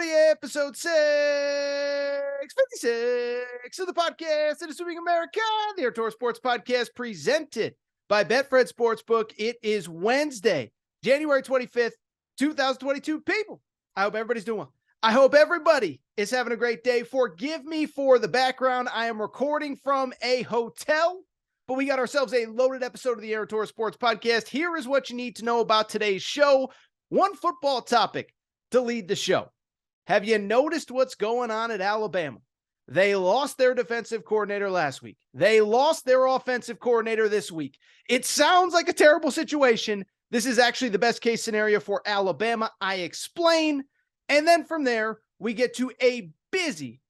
everybody. Episode 656 of the podcast that is Swimming America, the Torres Sports Podcast presented by Betfred Sportsbook. It is Wednesday, January 25th, 2022. People, I hope everybody's doing well. I hope everybody is having a great day. Forgive me for the background. I am recording from a hotel, but we got ourselves a loaded episode of the Torres Sports Podcast. Here is what you need to know about today's show. One football topic to lead the show. Have you noticed what's going on at Alabama? They lost their defensive coordinator last week. They lost their offensive coordinator this week. It sounds like a terrible situation. This is actually the best case scenario for Alabama. I explain. And then from there, we get to a busy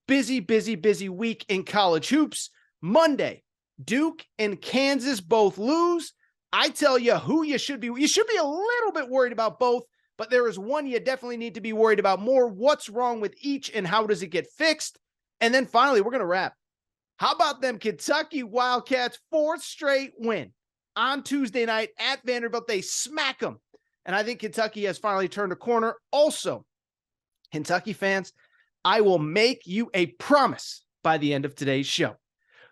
week in college hoops. Monday, Duke and Kansas both lose. I tell you who you should be. You should be a little bit worried about both, but there is one you definitely need to be worried about more. What's wrong with each and how does it get fixed? And then finally, we're going to wrap. How about them Kentucky Wildcats' fourth straight win on Tuesday night at Vanderbilt? They smack them. And I think Kentucky has finally turned a corner. Also, Kentucky fans, I will make you a promise by the end of today's show.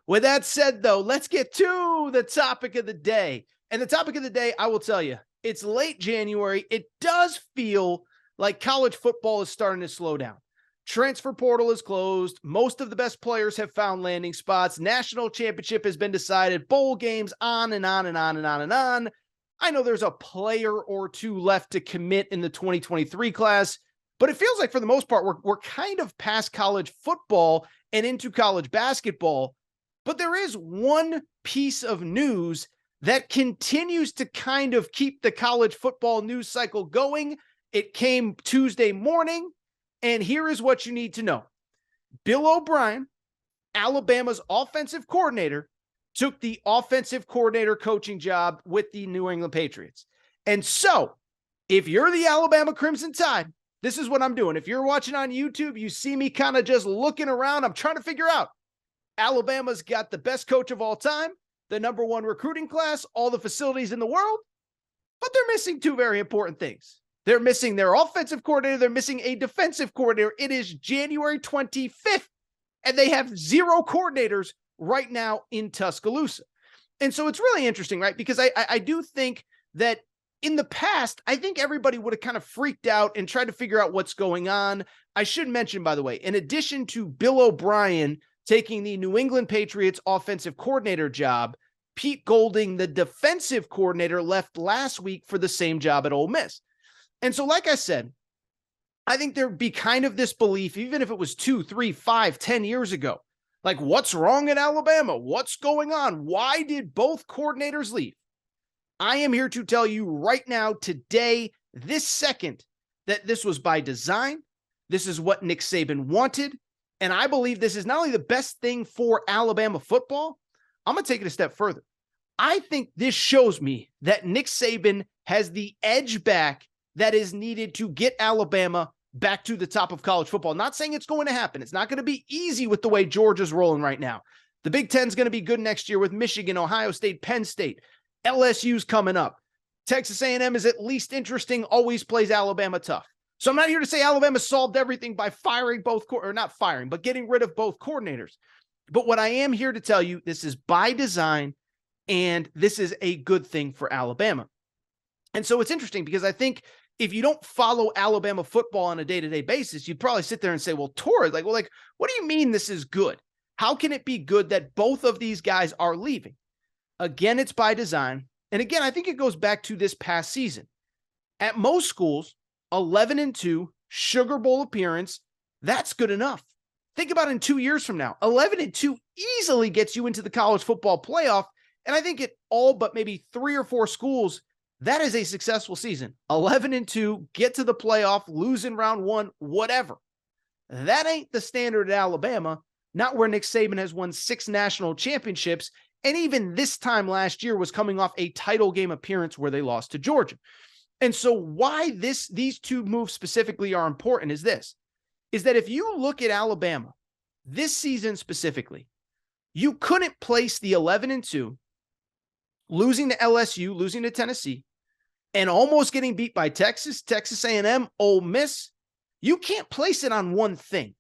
With that said, though, let's get to the topic of the day. And the topic of the day, I will tell you, it's late January. It does feel like college football is starting to slow down. Transfer portal is closed. Most of the best players have found landing spots. National championship has been decided. Bowl games on and on and on and on and on. I know there's a player or two left to commit in the 2023 class, but it feels like for the most part, we're kind of past college football and into college basketball. But there is one piece of news that continues to kind of keep the college football news cycle going. It came Tuesday morning, and here is what you need to know. Bill O'Brien, Alabama's offensive coordinator, took the offensive coordinator coaching job with the New England Patriots. And so, if you're the Alabama Crimson Tide, this is what I'm doing. If you're watching on YouTube, you see me kind of just looking around. I'm trying to figure out. Alabama's got the best coach of all time, the number one recruiting class, all the facilities in the world, but they're missing two very important things. They're missing their offensive coordinator. They're missing a defensive coordinator. It is January 25th, and they have zero coordinators right now in Tuscaloosa. And so it's really interesting, right? Because I do think that in the past, I think everybody would have kind of freaked out and tried to figure out what's going on. I should mention, by the way, in addition to Bill O'Brien taking the New England Patriots offensive coordinator job, Pete Golding, the defensive coordinator, left last week for the same job at Ole Miss. And so, like I said, I think there'd be kind of this belief, even if it was 2, 3, 5, 10 years ago, like what's wrong in Alabama? What's going on? Why did both coordinators leave? I am here to tell you right now, today, this second, that this was by design. This is what Nick Saban wanted. And I believe this is not only the best thing for Alabama football, I'm going to take it a step further. I think this shows me that Nick Saban has the edge back that is needed to get Alabama back to the top of college football. Not saying it's going to happen. It's not going to be easy with the way Georgia's rolling right now. The Big Ten is going to be good next year with Michigan, Ohio State, Penn State. LSU's coming up. Texas A&M is at least interesting, always plays Alabama tough. So I'm not here to say Alabama solved everything by firing both, or not firing, but getting rid of both coordinators. But what I am here to tell you, this is by design, and this is a good thing for Alabama. And so it's interesting because I think if you don't follow Alabama football on a day-to-day basis, you'd probably sit there and say, well, Torres, what do you mean this is good? How can it be good that both of these guys are leaving? Again, it's by design. And again, I think it goes back to this past season. At most schools, 11-2, Sugar Bowl appearance, that's good enough. Think about it in 2 years from now. 11-2 easily gets you into the college football playoff. And I think at all but maybe 3 or 4 schools, that is a successful season. 11-2, get to the playoff, lose in round 1, whatever. That ain't the standard at Alabama, not where Nick Saban has won 6 national championships. And even this time last year was coming off a title game appearance where they lost to Georgia. And so why these two moves specifically are important is that if you look at Alabama this season specifically, you couldn't place the 11-2, losing to LSU, losing to Tennessee, and almost getting beat by Texas, Texas A&M, Ole Miss. You can't place it on one thing.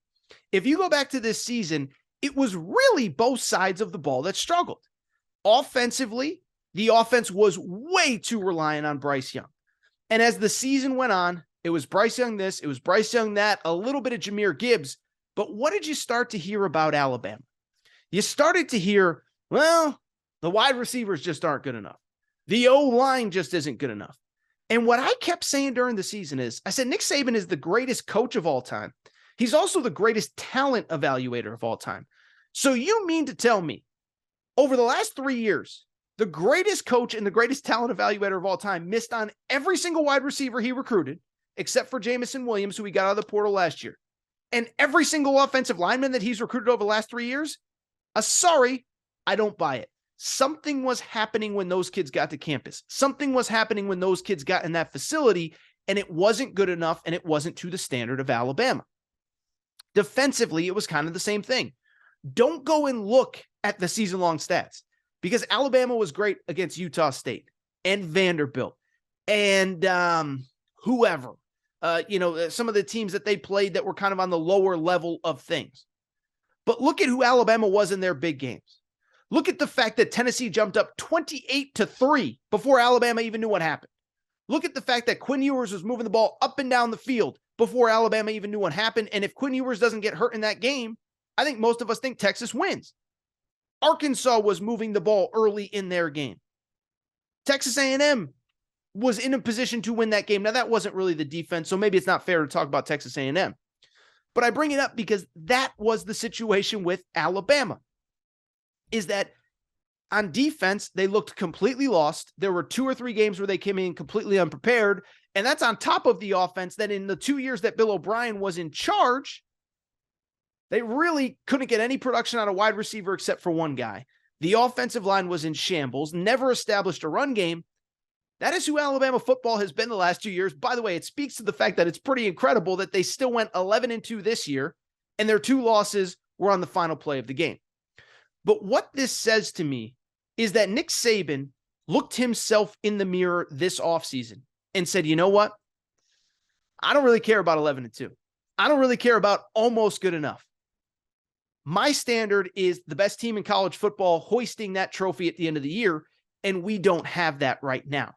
If you go back to this season, it was really both sides of the ball that struggled. Offensively, the offense was way too reliant on Bryce Young. And as the season went on, it was Bryce Young this, it was Bryce Young that, a little bit of Jahmyr Gibbs. But what did you start to hear about Alabama? You started to hear, well, the wide receivers just aren't good enough. The O-line just isn't good enough. And what I kept saying during the season is, I said, Nick Saban is the greatest coach of all time. He's also the greatest talent evaluator of all time. So you mean to tell me, over the last 3 years, the greatest coach and the greatest talent evaluator of all time missed on every single wide receiver he recruited, except for Jamison Williams, who he got out of the portal last year. And every single offensive lineman that he's recruited over the last 3 years, sorry, I don't buy it. Something was happening when those kids got to campus. Something was happening when those kids got in that facility, and it wasn't good enough, and it wasn't to the standard of Alabama. Defensively, it was kind of the same thing. Don't go and look at the season-long stats, because Alabama was great against Utah State and Vanderbilt and whoever. Some of the teams that they played that were kind of on the lower level of things. But look at who Alabama was in their big games. Look at the fact that Tennessee jumped up 28-3 before Alabama even knew what happened. Look at the fact that Quinn Ewers was moving the ball up and down the field before Alabama even knew what happened. And if Quinn Ewers doesn't get hurt in that game, I think most of us think Texas wins. Arkansas was moving the ball early in their game. Texas A&M was in a position to win that game. Now, that wasn't really the defense, so maybe it's not fair to talk about Texas A&M. But I bring it up because that was the situation with Alabama, is that on defense, they looked completely lost. There were 2 or 3 games where they came in completely unprepared, and that's on top of the offense that in the 2 years that Bill O'Brien was in charge, they really couldn't get any production out of wide receiver except for one guy. The offensive line was in shambles, never established a run game. That is who Alabama football has been the last 2 years. By the way, it speaks to the fact that it's pretty incredible that they still went 11-2 this year, and their 2 losses were on the final play of the game. But what this says to me is that Nick Saban looked himself in the mirror this offseason and said, you know what? I don't really care about 11-2. I don't really care about almost good enough. My standard is the best team in college football hoisting that trophy at the end of the year, and we don't have that right now.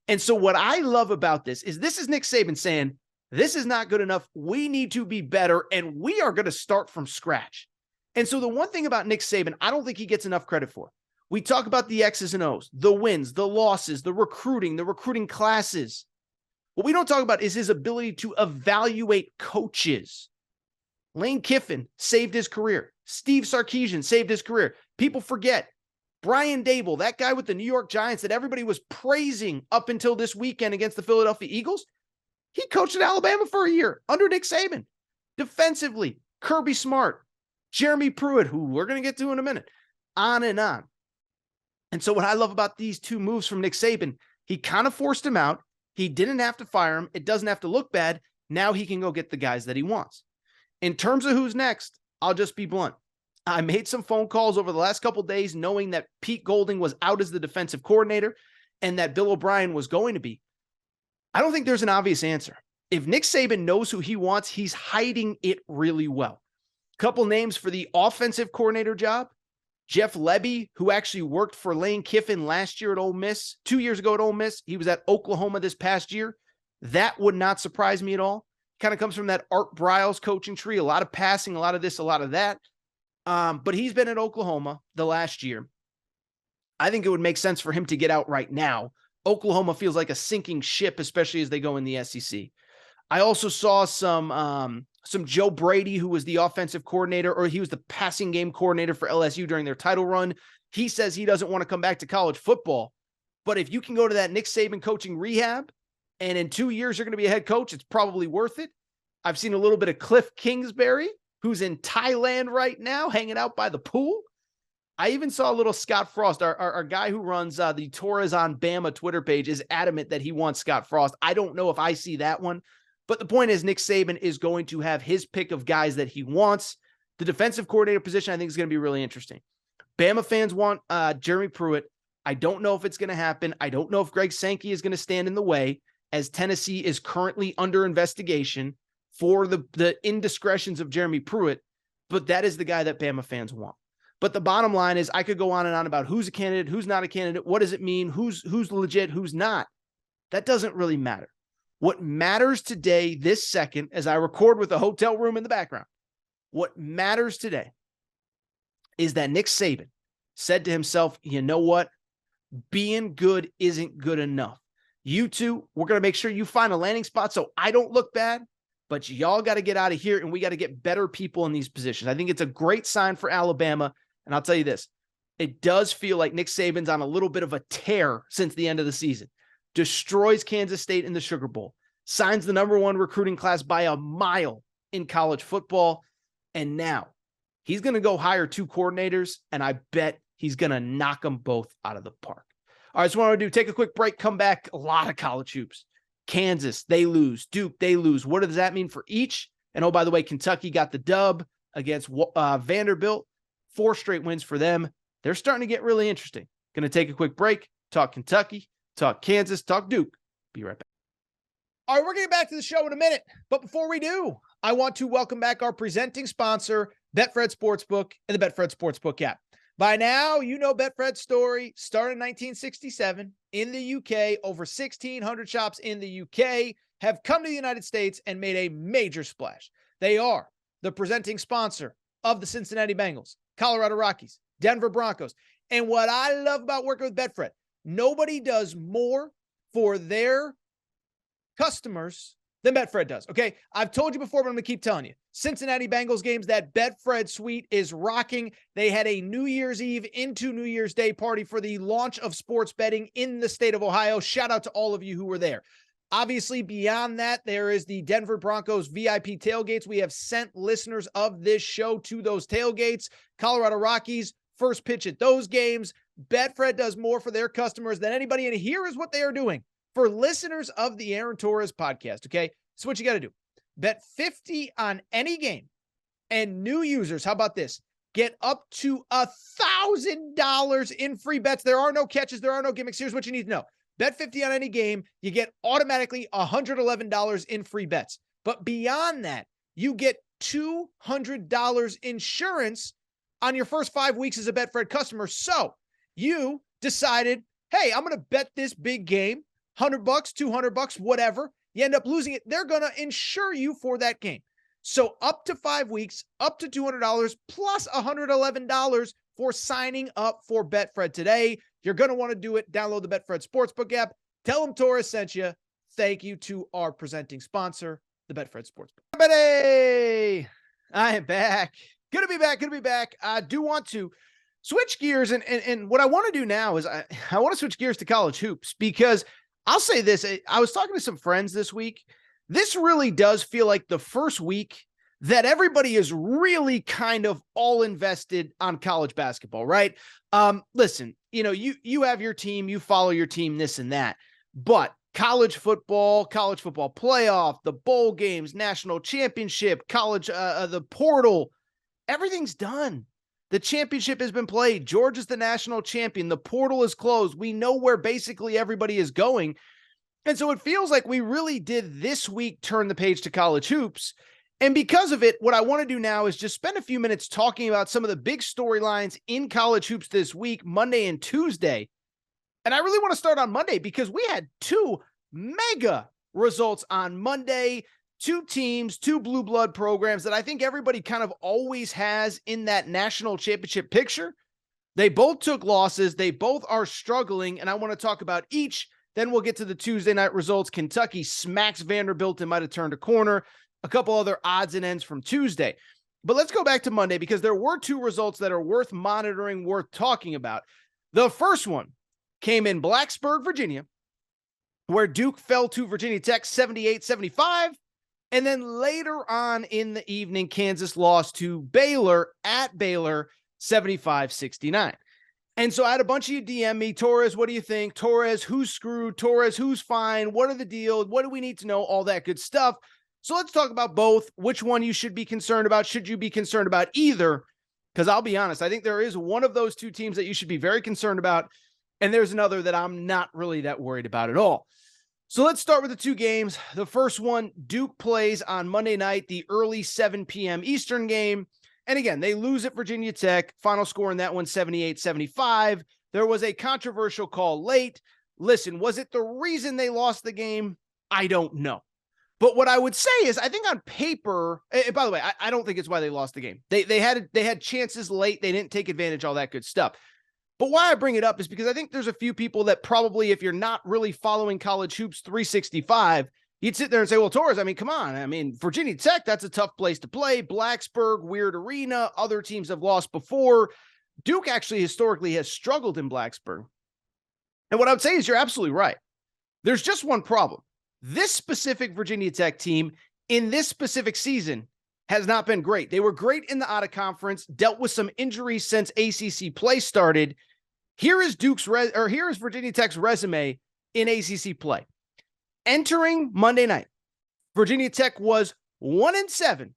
And so what I love about this is Nick Saban saying, this is not good enough. We need to be better, and we are going to start from scratch. And so the one thing about Nick Saban, I don't think he gets enough credit for. We talk about the X's and O's, the wins, the losses, the recruiting classes. What we don't talk about is his ability to evaluate coaches. Lane Kiffin saved his career. Steve Sarkisian saved his career. People forget. Brian Dable, that guy with the New York Giants that everybody was praising up until this weekend against the Philadelphia Eagles, he coached at Alabama for a year under Nick Saban. Defensively, Kirby Smart, Jeremy Pruitt, who we're going to get to in a minute, on and on. And so what I love about these 2 moves from Nick Saban, he kind of forced him out. He didn't have to fire him. It doesn't have to look bad. Now he can go get the guys that he wants. In terms of who's next, I'll just be blunt. I made some phone calls over the last couple of days knowing that Pete Golding was out as the defensive coordinator and that Bill O'Brien was going to be. I don't think there's an obvious answer. If Nick Saban knows who he wants, he's hiding it really well. Couple names for the offensive coordinator job. Jeff Lebby, who actually worked for Lane Kiffin last year at Ole Miss, 2 years ago at Ole Miss. He was at Oklahoma this past year. That would not surprise me at all. Kind of comes from that Art Briles coaching tree, a lot of passing, a lot of this, a lot of that. But he's been at Oklahoma the last year. I think it would make sense for him to get out right now. Oklahoma feels like a sinking ship, especially as they go in the SEC. I also saw some Joe Brady, who was the offensive coordinator, or he was the passing game coordinator for LSU during their title run. He says he doesn't want to come back to college football. But if you can go to that Nick Saban coaching rehab, and in 2 years you're going to be a head coach, it's probably worth it. I've seen a little bit of Cliff Kingsbury, who's in Thailand right now, hanging out by the pool. I even saw a little Scott Frost, our guy who runs the Torres on Bama Twitter page, is adamant that he wants Scott Frost. I don't know if I see that one. But the point is, Nick Saban is going to have his pick of guys that he wants. The defensive coordinator position, I think, is going to be really interesting. Bama fans want Jeremy Pruitt. I don't know if it's going to happen. I don't know if Greg Sankey is going to stand in the way, as Tennessee is currently under investigation for the indiscretions of Jeremy Pruitt, but that is the guy that Bama fans want. But the bottom line is I could go on and on about who's a candidate, who's not a candidate, what does it mean, who's legit, who's not. That doesn't really matter. What matters today, this second, as I record with a hotel room in the background, what matters today is that Nick Saban said to himself, you know what? Being good isn't good enough. You two, we're going to make sure you find a landing spot so I don't look bad, but y'all got to get out of here and we got to get better people in these positions. I think it's a great sign for Alabama. And I'll tell you this, it does feel like Nick Saban's on a little bit of a tear since the end of the season. Destroys Kansas State in the Sugar Bowl, signs the #1 recruiting class by a mile in college football. And now he's going to go hire 2 coordinators, and I bet he's going to knock them both out of the park. All right, so what I want to do, take a quick break, come back, a lot of college hoops. Kansas, they lose. Duke, they lose. What does that mean for each? And oh, by the way, Kentucky got the dub against Vanderbilt. 4 straight wins for them. They're starting to get really interesting. Going to take a quick break, talk Kentucky, talk Kansas, talk Duke. Be right back. All right, we're getting back to the show in a minute. But before we do, I want to welcome back our presenting sponsor, Betfred Sportsbook and the Betfred Sportsbook app. By now, you know Betfred's story. Started in 1967 in the UK. Over 1,600 shops in the UK have come to the United States and made a major splash. They are the presenting sponsor of the Cincinnati Bengals, Colorado Rockies, Denver Broncos. And what I love about working with Betfred, nobody does more for their customers than Betfred does. Okay, I've told you before, but I'm going to keep telling you. Cincinnati Bengals games, that Betfred suite is rocking. They had a New Year's Eve into New Year's Day party for the launch of sports betting in the state of Ohio. Shout out to all of you who were there. Obviously, beyond that, there is the Denver Broncos VIP tailgates. We have sent listeners of this show to those tailgates. Colorado Rockies, first pitch at those games. Betfred does more for their customers than anybody, and here is what they are doing for listeners of the Aaron Torres podcast, okay? So what you got to do. Bet 50 on any game, and new users, how about this? Get up to $1,000 in free bets. There are no catches. There are no gimmicks. Here's what you need to know. Bet 50 on any game, you get automatically $111 in free bets. But beyond that, you get $200 insurance on your first 5 weeks as a Betfred customer. So you decided, hey, I'm going to bet this big game, $100, $200, whatever. You end up losing it. They're going to insure you for that game. So up to 5 weeks, up to $200 plus $111 for signing up for Betfred today. You're going to want to do it. Download the Betfred Sportsbook app. Tell them Torres sent you. Thank you to our presenting sponsor, the Betfred Sportsbook. Everybody, I am back. Good to be back. I do want to switch gears. And what I want to do now is I want to switch gears to college hoops, because I'll say this. I was talking to some friends this week. This really does feel like the first week that everybody is really kind of all invested on college basketball, right? Listen, you know, you have your team, you follow your team, this and that, but college football playoff, the bowl games, national championship, college, the portal, everything's done. The championship has been played. Georgia's the national champion. The portal is closed. We know where basically everybody is going. And so it feels like we really did this week turn the page to college hoops. And because of it, what I want to do now is just spend a few minutes talking about some of the big storylines in college hoops this week, Monday and Tuesday. And I really want to start on Monday because we had 2 mega results on Monday. 2 teams, 2 blue blood programs that I think everybody kind of always has in that national championship picture. They both took losses. They both are struggling, and I want to talk about each. Then we'll get to the Tuesday night results. Kentucky smacks Vanderbilt and might have turned a corner. A couple other odds and ends from Tuesday. But let's go back to Monday because there were 2 results that are worth monitoring, worth talking about. The first one came in Blacksburg, Virginia, where Duke fell to Virginia Tech 78-75. And then later on in the evening, Kansas lost to Baylor at Baylor 75-69. And so I had a bunch of you DM me, Torres, what do you think? Torres, who's screwed? Torres, who's fine? What are the deals? What do we need to know? All that good stuff. So let's talk about both. Which one you should be concerned about? Should you be concerned about either? Because I'll be honest, I think there is one of those 2 teams that you should be very concerned about. And there's another that I'm not really that worried about at all. So let's start with the two games. The first one, Duke plays on Monday night, the early 7 p.m. Eastern game. And again, they lose at Virginia Tech. Final score in that one, 78-75. There was a controversial call late. Listen, was it the reason they lost the game? I don't know. But what I would say is, I think on paper, and by the way, I don't think it's why they lost the game. They had chances late. They didn't take advantage, all that good stuff. But why I bring it up is because I think there's a few people that probably, if you're not really following college hoops 365, you'd sit there and say, well, Torres, I mean, come on. I mean, Virginia Tech, that's a tough place to play. Blacksburg, weird arena. Other teams have lost before. Duke actually historically has struggled in Blacksburg. And what I would say is you're absolutely right. There's just one problem. This specific Virginia Tech team in this specific season has not been great. They were great in the out-of-conference, dealt with some injuries since ACC play started. Here is here is Virginia Tech's resume in ACC play. Entering Monday night, Virginia Tech was 1-7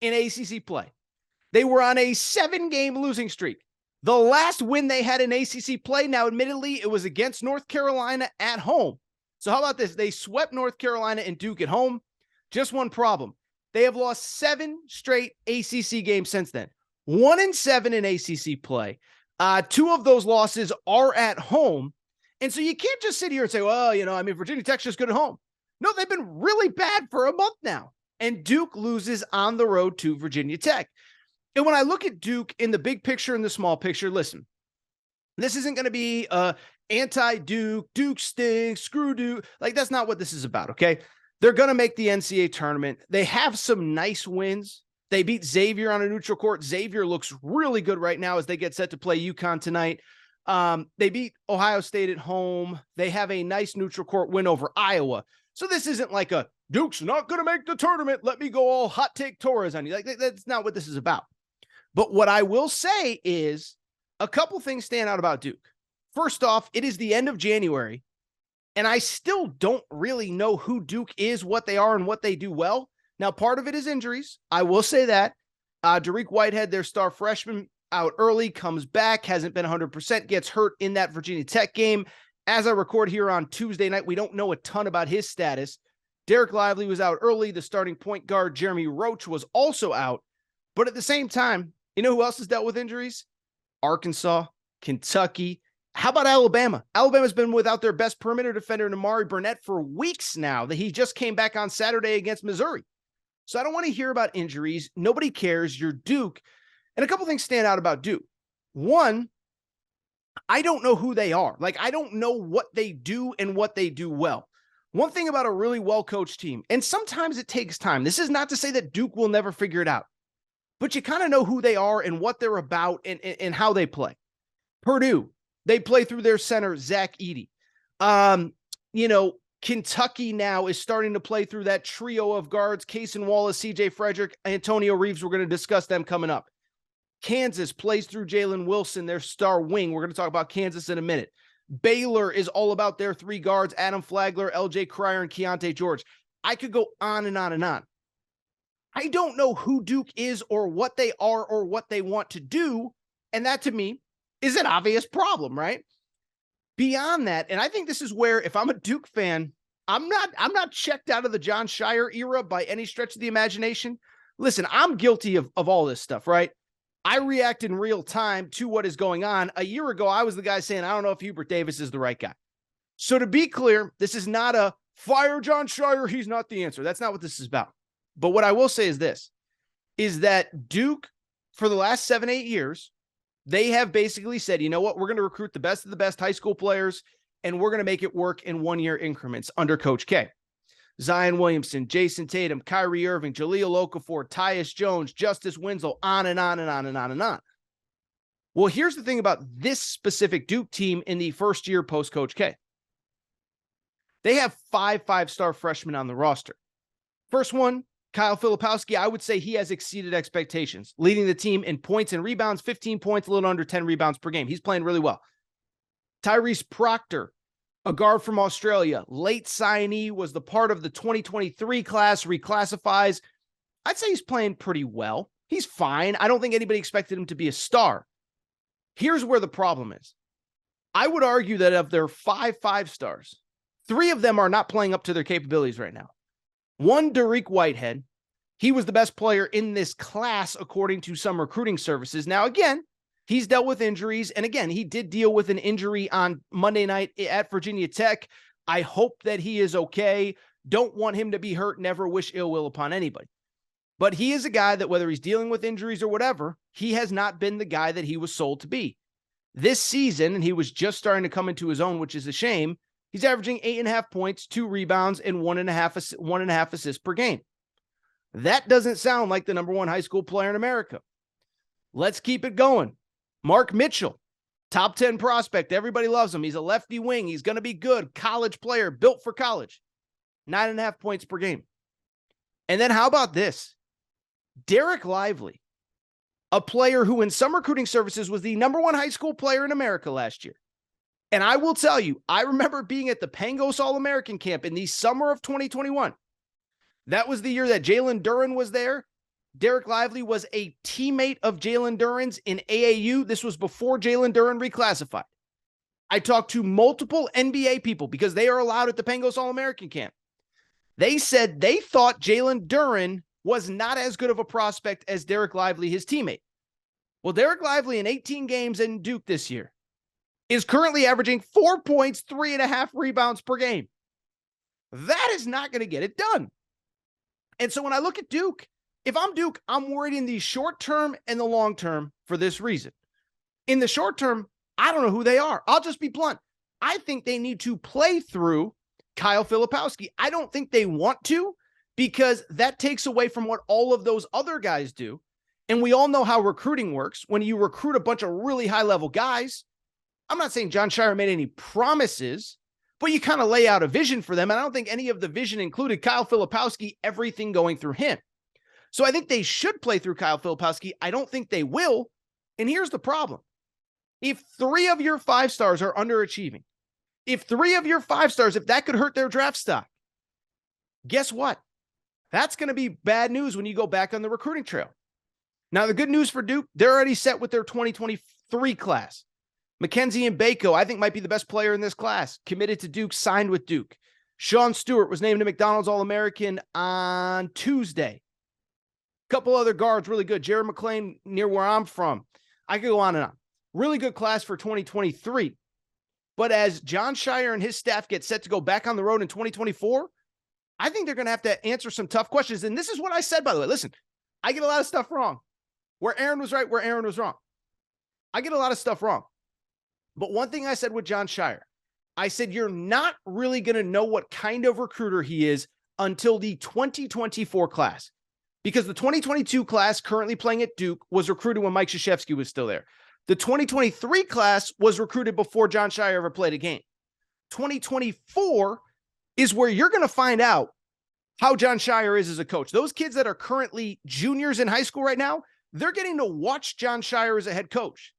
in ACC play. They were on a 7-game losing streak. The last win they had in ACC play, now admittedly, it was against North Carolina at home. So how about this? They swept North Carolina and Duke at home. Just one problem. They have lost 7 straight ACC games since then. 1-7 in ACC play. 2 of those losses are at home. And so you can't just sit here and say, well, Virginia Tech's just good at home. No, they've been really bad for a month now. And Duke loses on the road to Virginia Tech. And when I look at Duke in the big picture and the small picture, listen, this isn't going to be anti-Duke, Duke stinks, screw Duke. Like, that's not what this is about, okay? They're going to make the NCAA tournament. They have some nice wins. They beat Xavier on a neutral court. Xavier looks really good right now as they get set to play UConn tonight. They beat Ohio State at home. They have a nice neutral court win over Iowa. So this isn't like a Duke's not going to make the tournament. Let me go all hot take Torres on you. Like, that's not what this is about. But what I will say is a couple things stand out about Duke. First off, it is the end of January, and I still don't really know who Duke is, what they are, and what they do well. Now, part of it is injuries. I will say that. Dariq Whitehead, their star freshman, out early, comes back, hasn't been 100%, gets hurt in that Virginia Tech game. As I record here on Tuesday night, we don't know a ton about his status. Derek Lively was out early. The starting point guard, Jeremy Roach, was also out. But at the same time, you know who else has dealt with injuries? Arkansas, Kentucky. How about Alabama? Alabama's been without their best perimeter defender, Amari Burnett, for weeks now. That he just came back on Saturday against Missouri. So I don't want to hear about injuries. Nobody cares. You're Duke. And a couple things stand out about Duke. One, I don't know who they are. Like, I don't know what they do and what they do well. One thing about a really well-coached team, and sometimes it takes time. This is not to say that Duke will never figure it out, but you kind of know who they are and what they're about and how they play. Purdue, they play through their center, Zach Edey. Kentucky now is starting to play through that trio of guards, Cason Wallace, CJ Frederick, Antonio Reeves. We're going to discuss them coming up. Kansas plays through Jalen Wilson, their star wing. We're going to talk about Kansas in a minute. Baylor is all about their 3 guards, Adam Flagler, LJ Cryer, and Keontae George. I could go on and on and on. I don't know who Duke is or what they are or what they want to do. And that, to me, is an obvious problem, right? Beyond that, and I think this is where, if I'm a Duke fan, I'm not checked out of the Jon Scheyer era by any stretch of the imagination. Listen, I'm guilty of all this stuff, right? I react in real time to what is going on. A year ago, I was the guy saying, I don't know if Hubert Davis is the right guy. So to be clear, this is not a fire Jon Scheyer. He's not the answer. That's not what this is about. But what I will say is this, is that Duke, for the last 7-8 years, they have basically said, you know what, we're going to recruit the best of the best high school players, and we're going to make it work in 1-year increments under Coach K. Zion Williamson, Jason Tatum, Kyrie Irving, Jahlil Okafor, Tyus Jones, Justice Winslow, on and on and on and on and on. Well, here's the thing about this specific Duke team in the first year post-Coach K. They have 5 5-star freshmen on the roster. First one, Kyle Filipowski, I would say he has exceeded expectations, leading the team in points and rebounds, 15 points, a little under 10 rebounds per game. He's playing really well. Tyrese Proctor, a guard from Australia, late signee, was the part of the 2023 class, reclassifies. I'd say he's playing pretty well. He's fine. I don't think anybody expected him to be a star. Here's where the problem is. I would argue that of their 5 5-stars, 3 of them are not playing up to their capabilities right now. One, Dariq Whitehead. He was the best player in this class, according to some recruiting services. Now, again, he's dealt with injuries. And again, he did deal with an injury on Monday night at Virginia Tech. I hope that he is okay. Don't want him to be hurt. Never wish ill will upon anybody. But he is a guy that, whether he's dealing with injuries or whatever, he has not been the guy that he was sold to be. This season, and he was just starting to come into his own, which is a shame, he's averaging 8.5 points, 2 rebounds, and 1.5 assists per game. That doesn't sound like the number 1 high school player in America. Let's keep it going. Mark Mitchell, top 10 prospect. Everybody loves him. He's a lefty wing. He's going to be good. College player, built for college. 9.5 points per game. And then how about this? Derek Lively, a player who in some recruiting services was the number 1 high school player in America last year. And I will tell you, I remember being at the Pangos All-American camp in the summer of 2021. That was the year that Jalen Duren was there. Derek Lively was a teammate of Jalen Duren's in AAU. This was before Jalen Duren reclassified. I talked to multiple NBA people because they are allowed at the Pangos All-American camp. They said they thought Jalen Duren was not as good of a prospect as Derek Lively, his teammate. Well, Derek Lively in 18 games in Duke this year is currently averaging 4 points, 3.5 rebounds per game. That is not going to get it done. And so when I look at Duke, if I'm Duke, I'm worried in the short term and the long term for this reason. In the short term, I don't know who they are. I'll just be blunt. I think they need to play through Kyle Filipowski. I don't think they want to, because that takes away from what all of those other guys do. And we all know how recruiting works. When you recruit a bunch of really high-level guys, I'm not saying Jon Scheyer made any promises, but you kind of lay out a vision for them. And I don't think any of the vision included Kyle Filipowski, everything going through him. So I think they should play through Kyle Filipowski. I don't think they will. And here's the problem. If 3 of your 5 stars are underachieving, if 3 of your 5 stars, if that could hurt their draft stock, guess what? That's going to be bad news when you go back on the recruiting trail. Now, the good news for Duke, they're already set with their 2023 class. Mackenzie Mbako, I think, might be the best player in this class. Committed to Duke, signed with Duke. Sean Stewart was named a McDonald's All-American on Tuesday. A couple other guards, really good. Jared McClain, near where I'm from. I could go on and on. Really good class for 2023. But as Jon Scheyer and his staff get set to go back on the road in 2024, I think they're going to have to answer some tough questions. And this is what I said, by the way. Listen, I get a lot of stuff wrong. Where Aaron was right, where Aaron was wrong. I get a lot of stuff wrong. But one thing I said with Jon Scheyer, I said, you're not really going to know what kind of recruiter he is until the 2024 class. Because the 2022 class currently playing at Duke was recruited when Mike Krzyzewski was still there. The 2023 class was recruited before Jon Scheyer ever played a game. 2024 is where you're going to find out how Jon Scheyer is as a coach. Those kids that are currently juniors in high school right now, they're getting to watch Jon Scheyer as a head coach.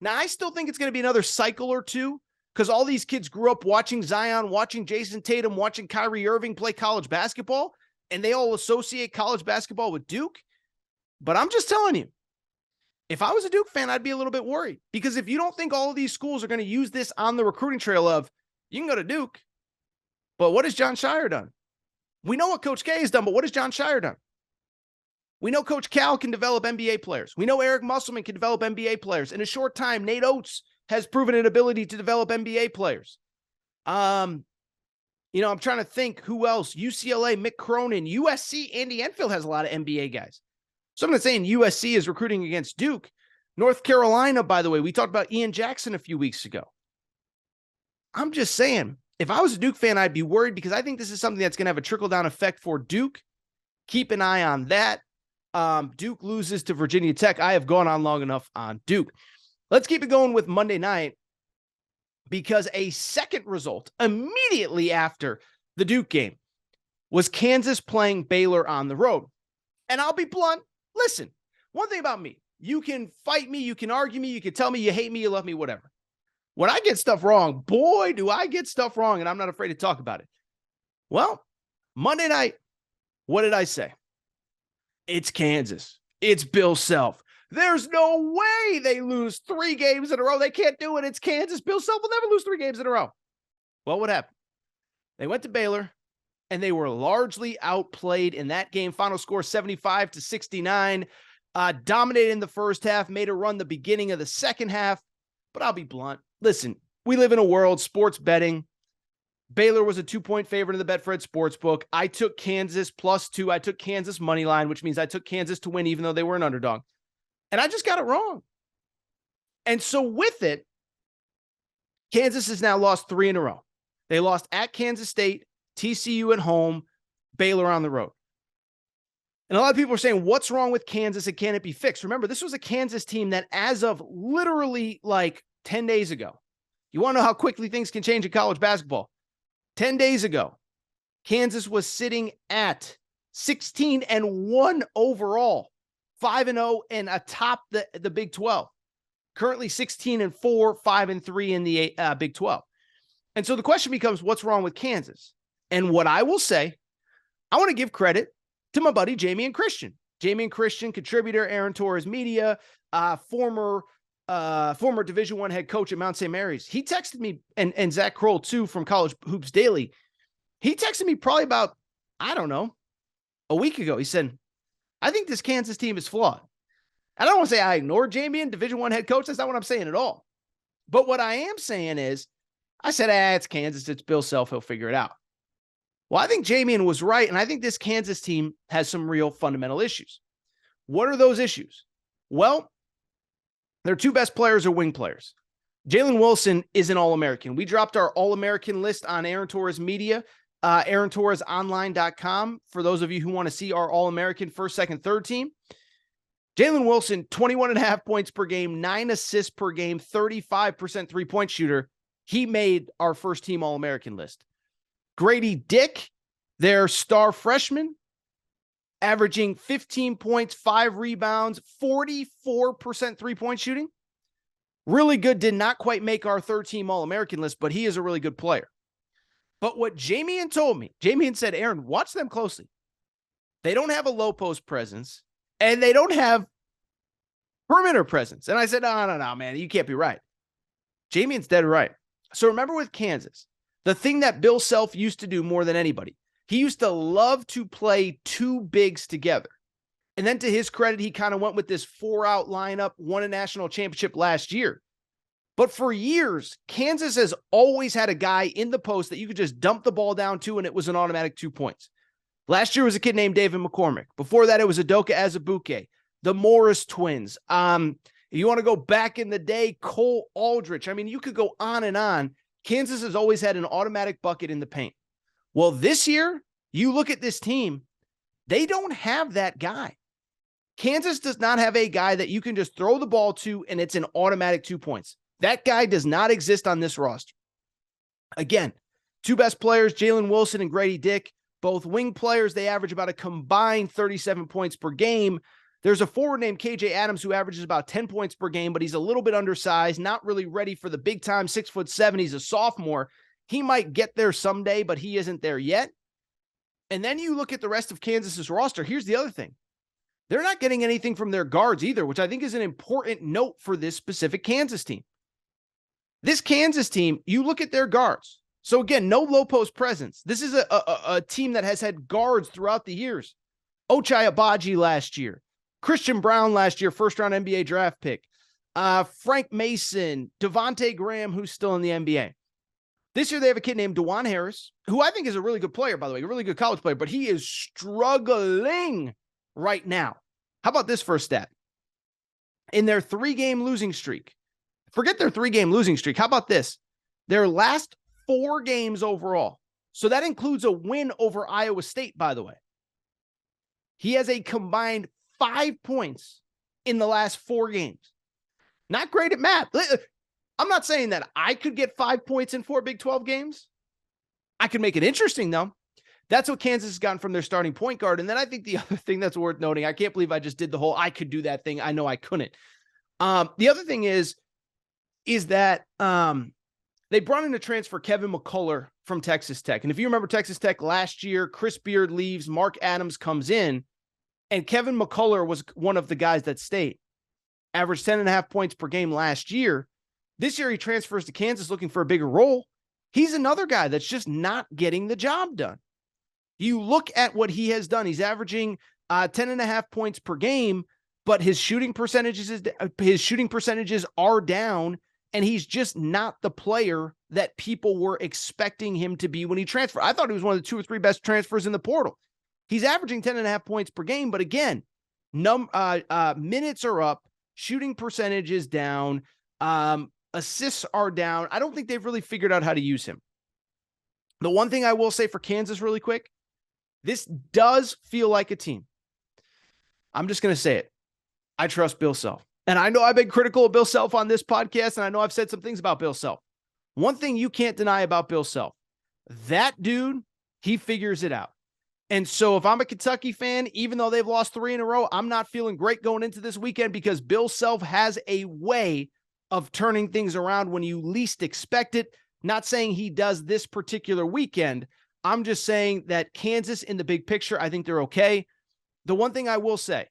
Now, I still think it's going to be another cycle or two because all these kids grew up watching Zion, watching Jason Tatum, watching Kyrie Irving play college basketball, and they all associate college basketball with Duke. But I'm just telling you, if I was a Duke fan, I'd be a little bit worried because if you don't think all of these schools are going to use this on the recruiting trail of, you can go to Duke, but what has Jon Scheyer done? We know what Coach K has done, but what has Jon Scheyer done? We know Coach Cal can develop NBA players. We know Eric Musselman can develop NBA players. In a short time, Nate Oates has proven an ability to develop NBA players. I'm trying to think who else. UCLA, Mick Cronin, USC, Andy Enfield has a lot of NBA guys. So I'm not saying USC is recruiting against Duke. North Carolina, by the way, we talked about Ian Jackson a few weeks ago. I'm just saying, if I was a Duke fan, I'd be worried because I think this is something that's going to have a trickle-down effect for Duke. Keep an eye on that. Duke loses to Virginia Tech. I have gone on long enough on Duke. Let's keep it going with Monday night because a second result immediately after the Duke game was Kansas playing Baylor on the road. And I'll be blunt. Listen, one thing about me, you can fight me, you can argue me, you can tell me you hate me, you love me, whatever. When I get stuff wrong, boy, do I get stuff wrong, and I'm not afraid to talk about it. Well, Monday night, what did I say? It's Kansas. It's Bill Self. There's no way they lose 3 games in a row. They can't do it. It's Kansas. Bill Self will never lose 3 games in a row. Well, what happened? They went to Baylor, and they were largely outplayed in that game. Final score 75-69. Dominated in the first half, made a run the beginning of the second half. But I'll be blunt. Listen, we live in a world, sports betting. Baylor was a 2-point favorite in the Betfred Sportsbook. I took Kansas +2. I took Kansas money line, which means I took Kansas to win even though they were an underdog. And I just got it wrong. And so with it, Kansas has now lost 3 in a row. They lost at Kansas State, TCU at home, Baylor on the road. And a lot of people are saying, what's wrong with Kansas and can it be fixed? Remember, this was a Kansas team that as of literally like 10 days ago, you want to know how quickly things can change in college basketball? 10 days ago, Kansas was sitting at 16-1 overall, 5-0 and atop the Big 12. Currently 16-4, 5-3 in the Big 12. And so the question becomes, what's wrong with Kansas? And what I will say, I want to give credit to my buddy Jamie Christian. Jamie Christian, contributor, Aaron Torres Media, former Division I head coach at Mount St. Mary's. He texted me, and Zach Kroll too from College Hoops Daily. He texted me probably about, I don't know, a week ago. He said, I think this Kansas team is flawed. I don't want to say I ignored Jamie and Division I head coach. That's not what I'm saying at all. But what I am saying is, I said, it's Kansas. It's Bill Self. He'll figure it out. Well, I think Jamie was right, and I think this Kansas team has some real fundamental issues. What are those issues? Well, their 2 best players are wing players. Jalen Wilson is an All-American. We dropped our All-American list on Aaron Torres Media, AaronTorresOnline.com, for those of you who want to see our All-American first, second, third team. Jalen Wilson, 21.5 points per game, 9 assists per game, 35% three-point shooter. He made our first team All-American list. Grady Dick, their star freshman, averaging 15 points, 5 rebounds, 44% three-point shooting. Really good, did not quite make our third-team All-American list, but he is a really good player. But what Jamie told me, Jamie said, Aaron, watch them closely. They don't have a low-post presence, and they don't have perimeter presence. And I said, no, man, you can't be right. Jamie's dead right. So remember with Kansas, the thing that Bill Self used to do more than anybody, he used to love to play 2 bigs together. And then to his credit, he kind of went with this 4-out lineup, won a national championship last year. But for years, Kansas has always had a guy in the post that you could just dump the ball down to, and it was an automatic 2 points. Last year was a kid named David McCormick. Before that, it was Udoka Azubuike, the Morris twins. If you want to go back in the day, Cole Aldrich. I mean, you could go on and on. Kansas has always had an automatic bucket in the paint. Well, this year, you look at this team, they don't have that guy. Kansas does not have a guy that you can just throw the ball to and it's an automatic 2 points. That guy does not exist on this roster. Again, 2 best players, Jalen Wilson and Grady Dick, both wing players. They average about a combined 37 points per game. There's a forward named KJ Adams who averages about 10 points per game, but he's a little bit undersized, not really ready for the big time, 6'7". He's a sophomore. He might get there someday, but he isn't there yet. And then you look at the rest of Kansas's roster. Here's the other thing. They're not getting anything from their guards either, which I think is an important note for this specific Kansas team. This Kansas team, you look at their guards. So again, no low post presence. This is a team that has had guards throughout the years. Ochai Agbaji last year. Christian Brown last year, first-round NBA draft pick. Frank Mason, Devontae Graham, who's still in the NBA. This year, they have a kid named DeJuan Harris, who I think is a really good player, by the way, a really good college player, but he is struggling right now. How about this first stat? In their 3-game losing streak, forget their 3-game losing streak. How about this? Their last 4 games overall. So that includes a win over Iowa State, by the way. He has a combined 5 points in the last 4 games. Not great at math. I'm not saying that I could get 5 points in 4 Big 12 games. I could make it interesting, though. That's what Kansas has gotten from their starting point guard. And then I think the other thing that's worth noting, I can't believe I just did the whole I could do that thing. I know I couldn't. The other thing is that they brought in a transfer, Kevin McCullough from Texas Tech. And if you remember Texas Tech last year, Chris Beard leaves, Mark Adams comes in, and Kevin McCullough was one of the guys that stayed. Averaged 10.5 points per game last year. This year, he transfers to Kansas looking for a bigger role. He's another guy that's just not getting the job done. You look at what he has done. He's averaging 10.5 points per game, but his shooting percentages are down, and he's just not the player that people were expecting him to be when he transferred. I thought he was one of the 2 or 3 best transfers in the portal. He's averaging 10.5 points per game, but again, minutes are up, shooting percentage is down, assists are down. I don't think they've really figured out how to use him. The one thing I will say for Kansas really quick, this does feel like a team. I'm just going to say it. I trust Bill Self. And I know I've been critical of Bill Self on this podcast, and I know I've said some things about Bill Self. One thing you can't deny about Bill Self, that dude, he figures it out. And so if I'm a Kentucky fan, even though they've lost 3 in a row, I'm not feeling great going into this weekend because Bill Self has a way of turning things around when you least expect it. Not saying he does this particular weekend. I'm just saying that Kansas in the big picture, I think they're okay. The one thing I will say,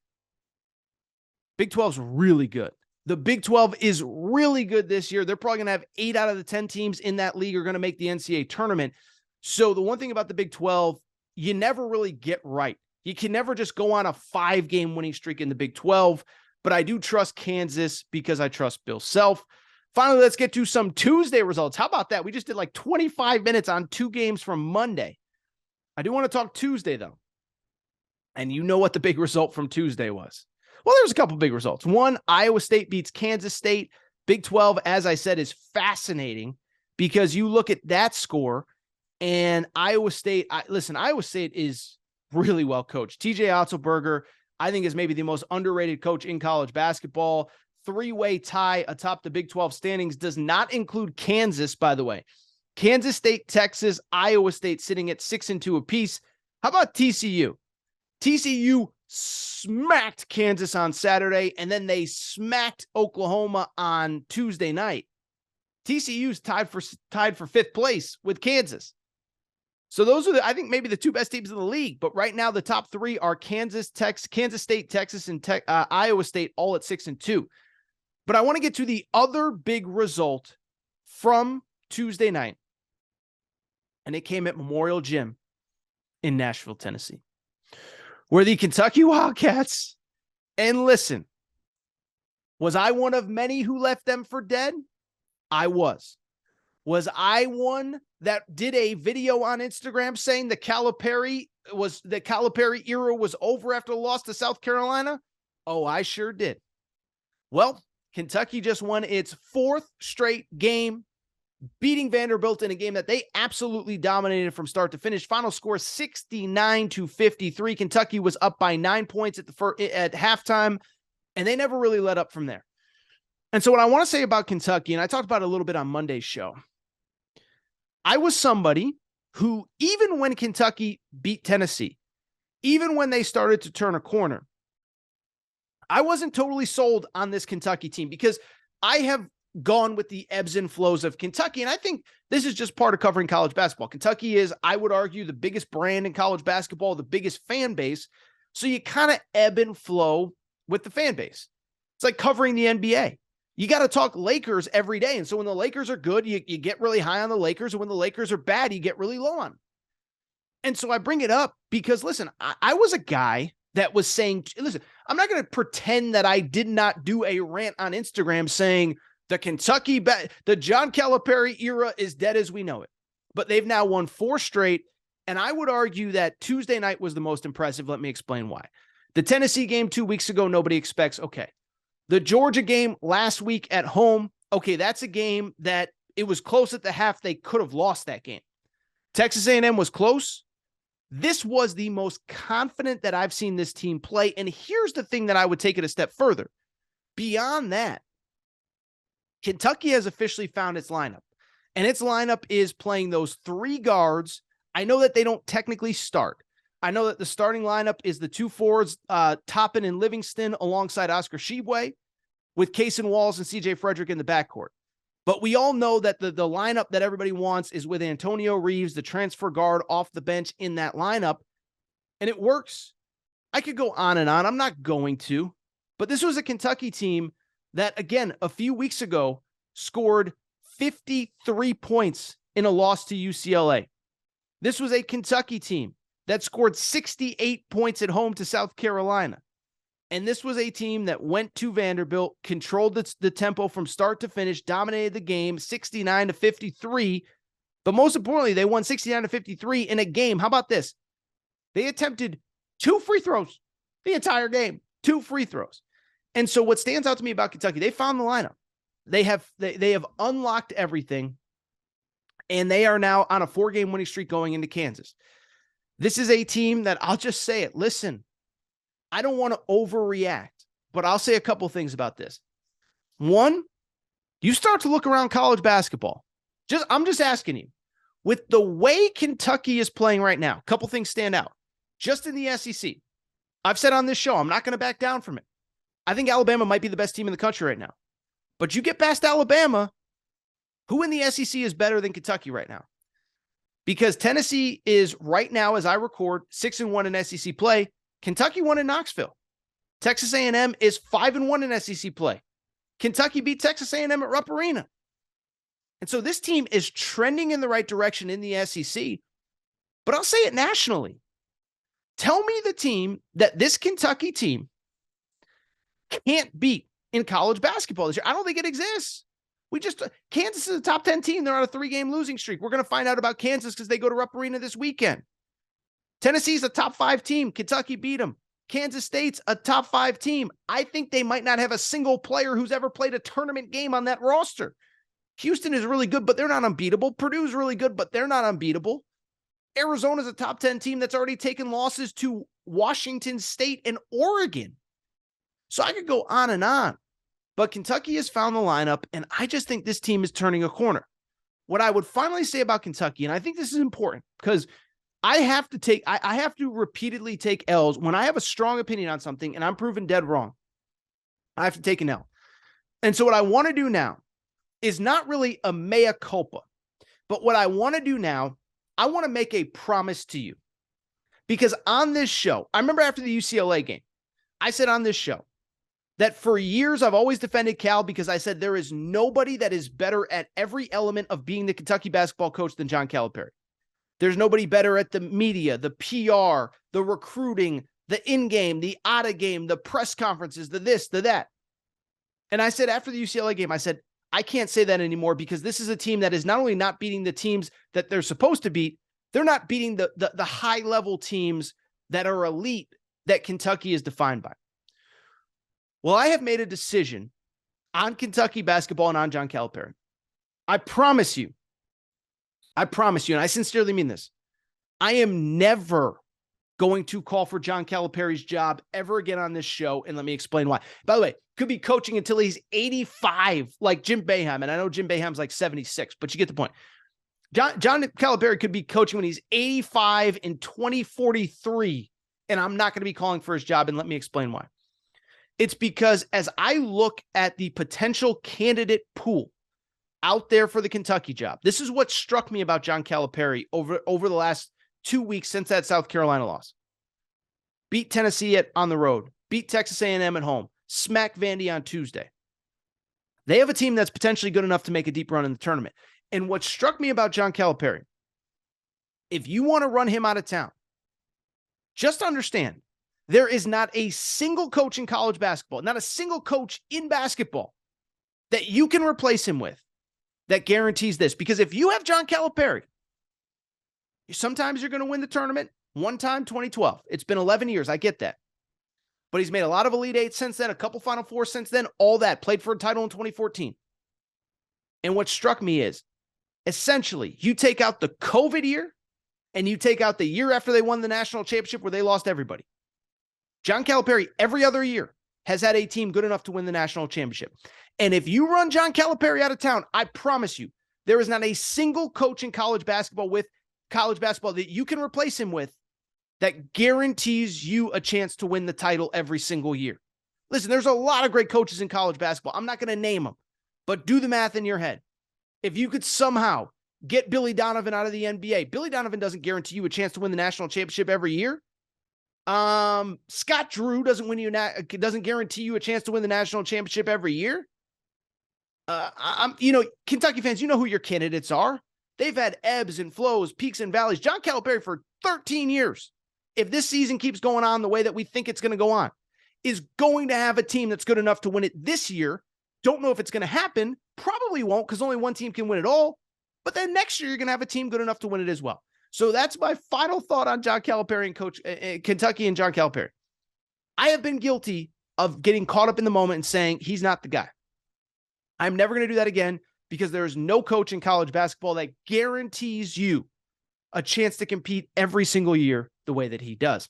Big 12's really good. The Big 12 is really good this year. They're probably going to have 8 out of the 10 teams in that league are going to make the NCAA tournament. So the one thing about the Big 12, you never really get right. You can never just go on a 5-game winning streak in the Big 12, but I do trust Kansas because I trust Bill Self. Finally, let's get to some Tuesday results. How about that? We just did like 25 minutes on 2 games from Monday. I do want to talk Tuesday, though. And you know what the big result from Tuesday was. Well, there's a couple big results. One, Iowa State beats Kansas State. Big 12, as I said, is fascinating because you look at that score and Iowa State, Iowa State is really well coached. TJ Otzelberger, I think, is maybe the most underrated coach in college basketball. 3-way tie atop the Big 12 standings does not include Kansas, by the way. Kansas State, Texas, Iowa State sitting at 6-2 apiece. How about TCU? TCU smacked Kansas on Saturday, and then they smacked Oklahoma on Tuesday night. TCU's tied for 5th place with Kansas. So those are, I think, maybe the 2 best teams in the league. But right now, the top 3 are Kansas State, Texas, and Iowa State, all at 6-2. But I want to get to the other big result from Tuesday night, and it came at Memorial Gym in Nashville, Tennessee, where the Kentucky Wildcats, and listen, was I one of many who left them for dead? I was. Was I one that did a video on Instagram saying the Calipari era was over after the loss to South Carolina? Oh, I sure did. Well, Kentucky just won its 4th straight game, beating Vanderbilt in a game that they absolutely dominated from start to finish. Final score 69-53. Kentucky was up by 9 points at halftime, and they never really let up from there. And so what I want to say about Kentucky, and I talked about it a little bit on Monday's show, I was somebody who, even when Kentucky beat Tennessee, even when they started to turn a corner, I wasn't totally sold on this Kentucky team because I have gone with the ebbs and flows of Kentucky. And I think this is just part of covering college basketball. Kentucky is, I would argue, the biggest brand in college basketball, the biggest fan base. So you kind of ebb and flow with the fan base. It's like covering the NBA. You got to talk Lakers every day. And so when the Lakers are good, you get really high on the Lakers. And when the Lakers are bad, you get really low on them. And so I bring it up because, listen, I was a guy that was saying, listen, I'm not going to pretend that I did not do a rant on Instagram saying the John Calipari era is dead as we know it. But they've now won 4 straight. And I would argue that Tuesday night was the most impressive. Let me explain why. The Tennessee game 2 weeks ago, nobody expects. Okay. The Georgia game last week at home. Okay. That's a game that it was close at the half. They could have lost that game. Texas A&M was close. This was the most confident that I've seen this team play. And here's the thing that I would take it a step further. Beyond that, Kentucky has officially found its lineup. And its lineup is playing those 3 guards. I know that they don't technically start. I know that the starting lineup is the 2 forwards, Toppin and Livingston, alongside Oscar Tshiebwe, with Cason Wallace and CJ Frederick in the backcourt. But we all know that the lineup that everybody wants is with Antonio Reeves, the transfer guard, off the bench in that lineup. And it works. I could go on and on. I'm not going to. But this was a Kentucky team that, again, a few weeks ago scored 53 points in a loss to UCLA. This was a Kentucky team that scored 68 points at home to South Carolina. And this was a team that went to Vanderbilt, controlled the tempo from start to finish, dominated the game 69-53. But most importantly, they won 69-53 in a game. How about this? They attempted 2 free throws the entire game, 2 free throws. And so what stands out to me about Kentucky, they found the lineup. They have unlocked everything, and they are now on a 4-game winning streak going into Kansas. This is a team that, I'll just say it. Listen, I don't want to overreact, but I'll say a couple things about this. One, you start to look around college basketball. I'm just asking you, with the way Kentucky is playing right now, a couple things stand out. Just in the SEC, I've said on this show, I'm not going to back down from it. I think Alabama might be the best team in the country right now. But you get past Alabama, who in the SEC is better than Kentucky right now? Because Tennessee is right now, as I record, 6-1 in SEC play. Kentucky won in Knoxville. Texas A&M is 5-1 in SEC play. Kentucky beat Texas A&M at Rupp Arena. And so this team is trending in the right direction in the SEC. But I'll say it nationally. Tell me the team that this Kentucky team can't beat in college basketball this year. I don't think it exists. Kansas is a top 10 team. They're on a 3-game losing streak. We're going to find out about Kansas because they go to Rupp Arena this weekend. Tennessee's a top 5 team. Kentucky beat them. Kansas State's a top 5 team. I think they might not have a single player who's ever played a tournament game on that roster. Houston is really good, but they're not unbeatable. Purdue's really good, but they're not unbeatable. Arizona's a top 10 team that's already taken losses to Washington State and Oregon. So I could go on, but Kentucky has found the lineup, and I just think this team is turning a corner. What I would finally say about Kentucky, and I think this is important because I have to repeatedly take L's when I have a strong opinion on something and I'm proven dead wrong. I have to take an L. And so what I want to do now is not really a mea culpa, but what I want to do now, I want to make a promise to you. Because on this show, I remember after the UCLA game, I said on this show that for years I've always defended Cal because I said there is nobody that is better at every element of being the Kentucky basketball coach than Jon Calipari. There's nobody better at the media, the PR, the recruiting, the in-game, the out-of-game, the press conferences, the this, the that. And I said after the UCLA game, I said, I can't say that anymore because this is a team that is not only not beating the teams that they're supposed to beat, they're not beating the high-level teams that are elite that Kentucky is defined by. Well, I have made a decision on Kentucky basketball and on Jon Calipari. I promise you, and I sincerely mean this, I am never going to call for Jon Calipari's job ever again on this show, and let me explain why. By the way, could be coaching until he's 85, like Jim Boeheim, and I know Jim Boeheim's like 76, but you get the point. Jon Calipari could be coaching when he's 85 in 2043, and I'm not going to be calling for his job, and let me explain why. It's because as I look at the potential candidate pool out there for the Kentucky job, this is what struck me about Jon Calipari over the last 2 weeks since that South Carolina loss. Beat Tennessee on the road, beat Texas A&M at home, smack Vandy on Tuesday. They have a team that's potentially good enough to make a deep run in the tournament. And what struck me about Jon Calipari, if you want to run him out of town, just understand there is not a single coach in college basketball, not a single coach in basketball that you can replace him with that guarantees this. Because if you have Jon Calipari, sometimes you're going to win the tournament. One time, 2012. It's been 11 years. I get that. But he's made a lot of Elite Eight since then, a couple Final Fours since then, all that. Played for a title in 2014. And what struck me is, essentially, you take out the COVID year and you take out the year after they won the national championship where they lost everybody. Jon Calipari, every other year, has had a team good enough to win the national championship. And if you run Jon Calipari out of town, I promise you, there is not a single coach in college basketball that you can replace him with that guarantees you a chance to win the title every single year. Listen, there's a lot of great coaches in college basketball. I'm not going to name them, but do the math in your head. If you could somehow get Billy Donovan out of the NBA, Billy Donovan doesn't guarantee you a chance to win the national championship every year. Scott Drew doesn't guarantee you a chance to win the national championship every year. Kentucky fans, you know who your candidates are. They've had ebbs and flows, peaks and valleys. Jon Calipari for 13 years, if this season keeps going on the way that we think it's going to go on, is going to have a team that's good enough to win it this year. Don't know if it's going to happen. Probably won't, because only one team can win it all. But then next year, you're going to have a team good enough to win it as well. So that's my final thought on Jon Calipari and Coach Kentucky and Jon Calipari. I have been guilty of getting caught up in the moment and saying he's not the guy. I'm never going to do that again, because there is no coach in college basketball that guarantees you a chance to compete every single year the way that he does.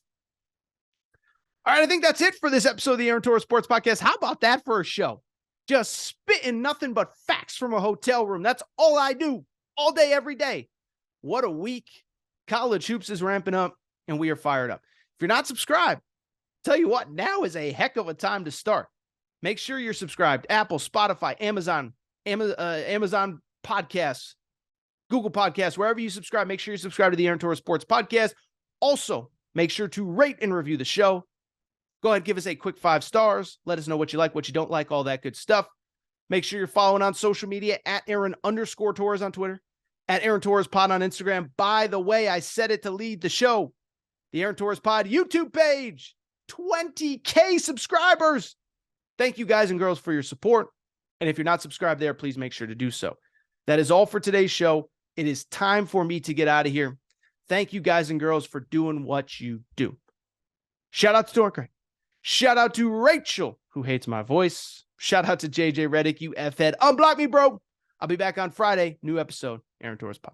All right, I think that's it for this episode of the Aaron Torres Sports Podcast. How about that for a show? Just spitting nothing but facts from a hotel room. That's all I do all day, every day. What a week. College hoops is ramping up, and we are fired up. If you're not subscribed, tell you what, now is a heck of a time to start. Make sure you're subscribed. Apple, Spotify, Amazon Podcasts, Google Podcasts, wherever you subscribe, make sure you subscribe to the Aaron Torres Sports Podcast. Also, make sure to rate and review the show. Go ahead, give us a quick 5 stars. Let us know what you like, what you don't like, all that good stuff. Make sure you're following on social media at Aaron_Torres on Twitter, at Aaron Torres Pod on Instagram. By the way, I said it to lead the show. The Aaron Torres Pod YouTube page, 20K subscribers. Thank you guys and girls for your support. And if you're not subscribed there, please make sure to do so. That is all for today's show. It is time for me to get out of here. Thank you guys and girls for doing what you do. Shout out to Torque. Shout out to Rachel, who hates my voice. Shout out to JJ Redick, you F-head. Unblock me, bro. I'll be back on Friday. New episode, Aaron Torres Pod.